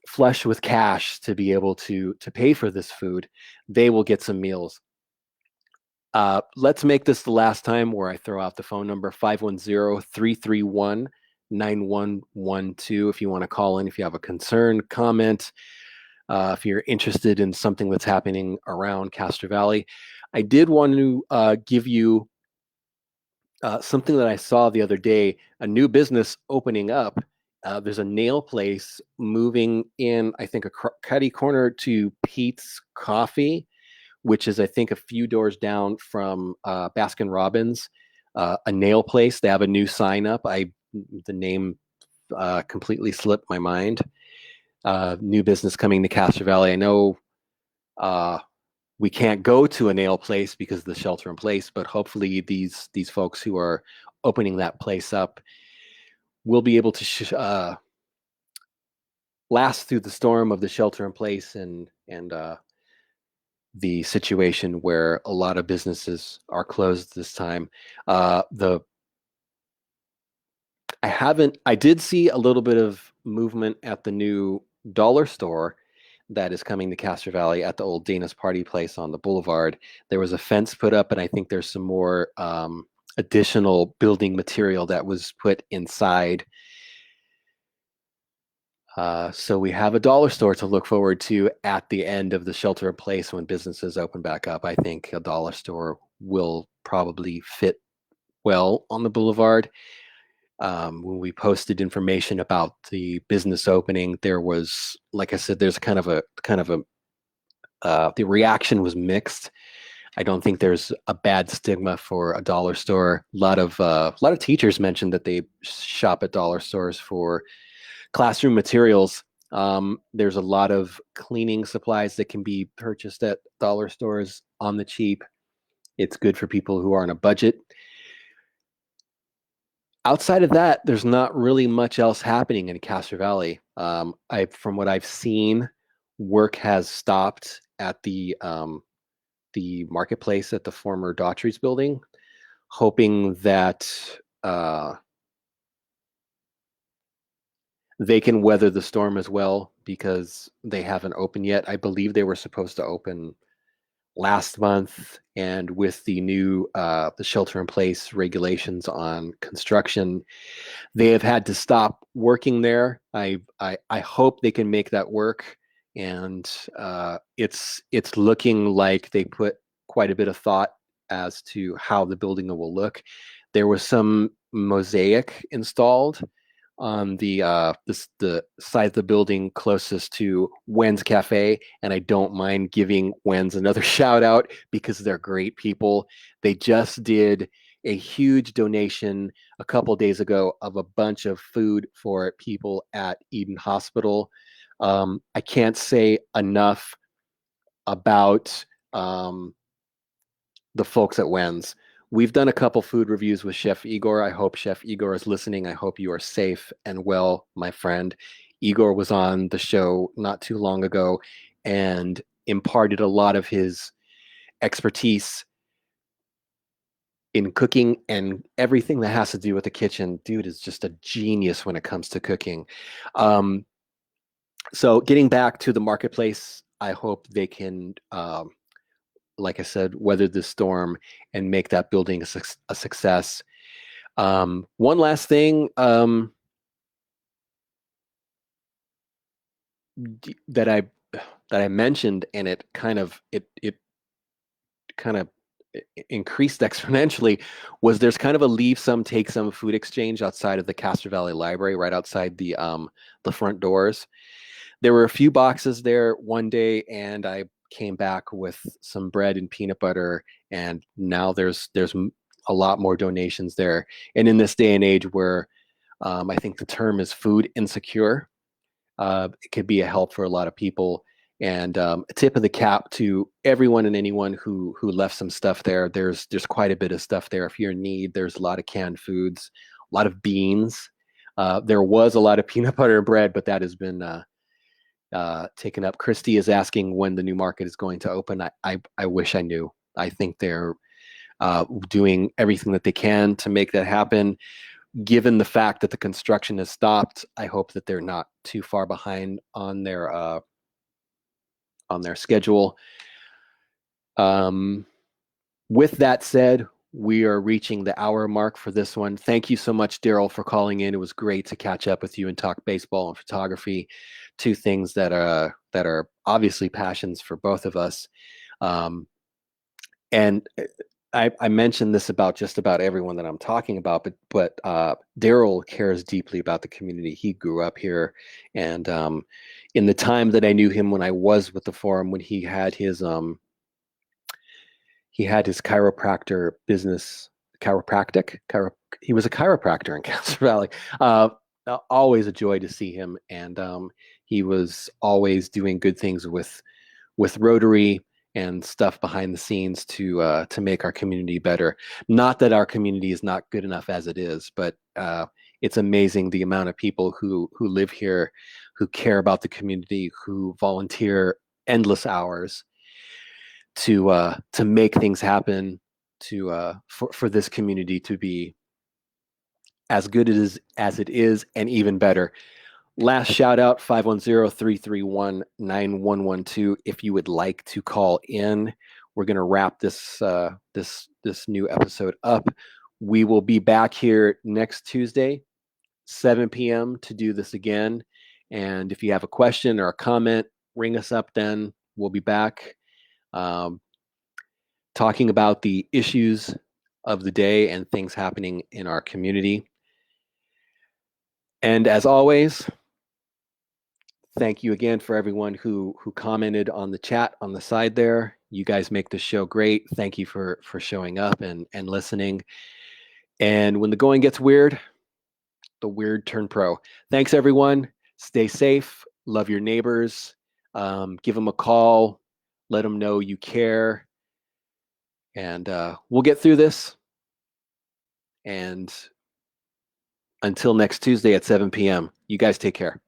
flush with cash to be able to pay for this food. They will get some meals. Let's make this the last time where I throw out the phone number, 510-331-9112. If you want to call in, if you have a concern, comment, if you're interested in something that's happening around Castro Valley. I did want to give you something that I saw the other day, a new business opening up. There's a nail place moving in, I think, a cutty corner to Pete's Coffee, which is, I think, a few doors down from Baskin Robbins, a nail place. They have a new sign up. The name completely slipped my mind. New business coming to Castro Valley. I know we can't go to a nail place because of the shelter in place, but hopefully these folks who are opening that place up will be able to last through the storm of the shelter in place and the situation where a lot of businesses are closed this time. I did see a little bit of movement at the new dollar store that is coming to Castro Valley at the old Dana's Party Place on the boulevard. There was a fence put up, and I think there's some more additional building material that was put inside. So we have a dollar store to look forward to at the end of the shelter in place when businesses open back up. I think a dollar store will probably fit well on the boulevard. When we posted information about the business opening, there was, like I said, there's the reaction was mixed. I don't think there's a bad stigma for a dollar store. A lot of teachers mentioned that they shop at dollar stores for classroom materials. There's a lot of cleaning supplies that can be purchased at dollar stores on the cheap. It's good for people who are on a budget. Outside of that, there's not really much else happening in Castro Valley. From what I've seen, work has stopped at the marketplace at the former Daughtry's building, hoping that they can weather the storm as well, because they haven't opened yet. I believe they were supposed to open last month, and with the new the shelter in place regulations on construction, they have had to stop working there. I hope they can make that work, and it's looking like they put quite a bit of thought as to how the building will look. There was some mosaic installed on the side of the building closest to Wen's Cafe, and I don't mind giving Wen's another shout out because they're great people. They just did a huge donation a couple days ago of a bunch of food for people at Eden Hospital. I can't say enough about the folks at Wen's. We've done a couple food reviews with Chef Igor. I hope Chef Igor is listening. I hope you are safe and well, my friend. Igor was on the show not too long ago and imparted a lot of his expertise in cooking and everything that has to do with the kitchen. Dude is just a genius when it comes to cooking. So getting back to the marketplace, I hope they can like I said, weather the storm and make that building a success. One last thing that I mentioned, and it kind of increased exponentially, was there's kind of a leave some take some food exchange outside of the Castro Valley Library, right outside the front doors. There were a few boxes there one day, and I came back with some bread and peanut butter, and now there's a lot more donations there. And in this day and age where I think the term is food insecure, it could be a help for a lot of people. And a tip of the cap to everyone and anyone who left some stuff there. There's quite a bit of stuff there. If you're in need, there's a lot of canned foods, a lot of beans. There was a lot of peanut butter and bread, but that has been taken up. Christy is asking when the new market is going to open. I wish I knew. I think they're doing everything that they can to make that happen. Given the fact that the construction has stopped, I hope that they're not too far behind on their schedule. With that said, we are reaching the hour mark for this one. Thank you so much, Darrell, for calling in. It was great to catch up with you and talk baseball and photography, two things that are obviously passions for both of us. And I mentioned this about just about everyone that I'm talking about, but Darrell cares deeply about the community. He grew up here, and in the time that I knew him when I was with the forum, when he had his he had his chiropractor business, he was a chiropractor in Castro Valley. Always a joy to see him, and he was always doing good things with Rotary and stuff behind the scenes to make our community better. Not that our community is not good enough as it is, but it's amazing the amount of people who live here, who care about the community, who volunteer endless hours to make things happen, for this community to be as good as it is, and even better. Last shout out, 510-331-9112. If you would like to call in, we're going to wrap this new episode up. We will be back here next Tuesday, 7 p.m. to do this again. And if you have a question or a comment, ring us up then. We'll be back talking about the issues of the day and things happening in our community. And as always, thank you again for everyone who commented on the chat on the side there. You guys make the show great. Thank you for showing up and listening. And when the going gets weird, the weird turn pro. Thanks, everyone. Stay safe. Love your neighbors. Give them a call. Let them know you care. And we'll get through this. And until next Tuesday at 7 p.m., you guys take care.